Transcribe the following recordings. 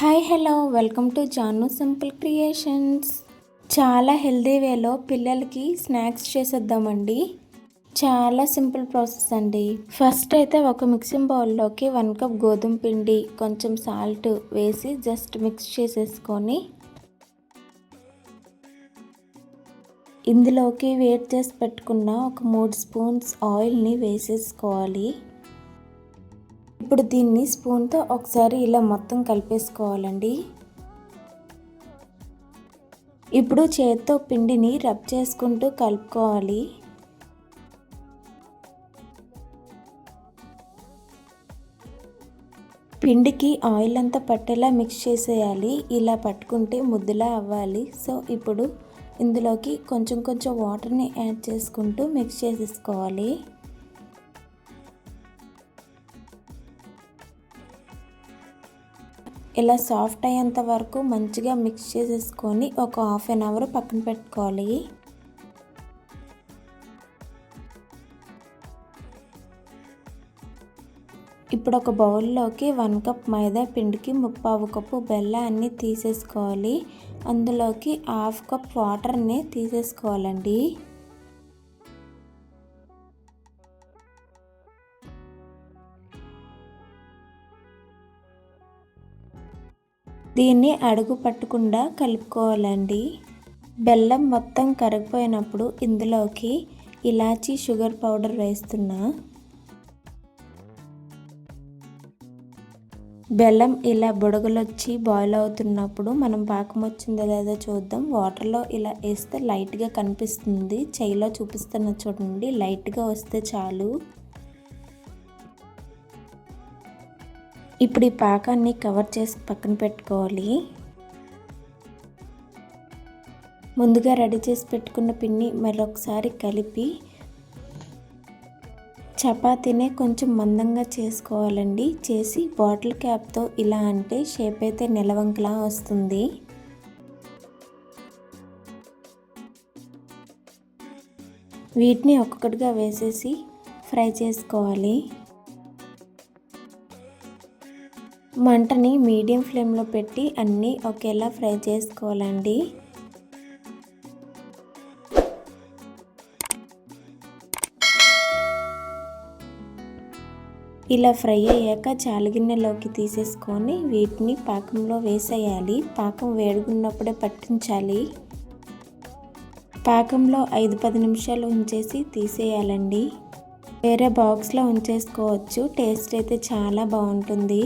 Hi hello welcome to Janu simple creations. చాలా healthy వేలో పిల్లలకి స్నాక్స్ చేసేద్దామండి. చాలా సింపుల్ ప్రాసెస్ అండి. ఫస్ట్ అయితే ఒక మిక్సింగ్ బౌల్లోకి 1 కప్ గోధుమ పిండి, కొంచెం సాల్ట్ వేసి జస్ట్ మిక్స్ చేసేసుకొని ఇందులోకి వేడి చేసి పెట్టుకున్న ఒక 3 స్పూన్స్ ఆయిల్ని వేసేసుకోవాలి. ఇప్పుడు దీన్ని స్పూన్తో ఒకసారి ఇలా మొత్తం కలిపేసుకోవాలండి. ఇప్పుడు చేత్తో పిండిని రబ్ చేసుకుంటూ కలుపుకోవాలి. పిండికి ఆయిల్ అంతా పట్టేలా మిక్స్ చేసేయాలి. ఇలా పట్టుకుంటే ముద్దలా అవ్వాలి. సో ఇప్పుడు ఇందులోకి కొంచెం వాటర్ని యాడ్ చేసుకుంటూ మిక్స్ చేసేసుకోవాలి. ఇలా సాఫ్ట్ అయ్యేంత వరకు మంచిగా మిక్స్ చేసేసుకొని ఒక హాఫ్ అన్ అవర్ పక్కన పెట్టుకోవాలి. ఇప్పుడు ఒక బౌల్లోకి 1 కప్ మైదా పిండికి 3/4 కప్పు బెల్లాన్ని తీసేసుకోవాలి. అందులోకి హాఫ్ కప్ వాటర్ని తీసేసుకోవాలండి. దీన్ని అడుగు పట్టకుండా కలుపుకోవాలండి. బెల్లం మొత్తం కరిగిపోయినప్పుడు ఇందులోకి ఇలాచీ షుగర్ పౌడర్ వేస్తున్నా. బెల్లం ఇలా బుడగలొచ్చి బాయిల్ అవుతున్నప్పుడు మనం పాకం వచ్చిందో లేదో చూద్దాం. వాటర్లో ఇలా వేస్తే లైట్గా కనిపిస్తుంది. చేయిలో చూపిస్తున్న చూడండి, లైట్గా వస్తే చాలు. ఇప్పుడు ఈ పాకాన్ని కవర్ చేసి పక్కన పెట్టుకోవాలి. ముందుగా రెడీ చేసి పెట్టుకున్న పిండి మరొకసారి కలిపి చపాతీనే కొంచెం మందంగా చేసుకోవాలండి. చేసి బాటిల్ క్యాప్తో ఇలా అంటే షేప్ అయితే నిలవంకలా వస్తుంది. వీటిని ఒక్కొక్కటిగా వేసేసి ఫ్రై చేసుకోవాలి. మంటని మీడియం ఫ్లేమ్లో పెట్టి అన్నీ ఒకేలా ఫ్రై చేసుకోవాలండి. ఇలా ఫ్రై అయ్యాక చాలగిన్నెలోకి తీసేసుకొని వీటిని పాకంలో వేసేయాలి. పాకం వేడుకున్నప్పుడే పట్టించాలి. పాకంలో 5-10 నిమిషాలు ఉంచేసి తీసేయాలండి. వేరే బాక్స్లో ఉంచేసుకోవచ్చు. టేస్ట్ అయితే చాలా బాగుంటుంది.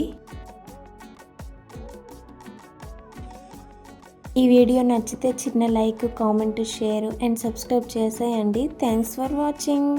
ఈ వీడియో నచ్చితే చిన్న like, comment, share and subscribe చేసేయండి. Thanks for watching.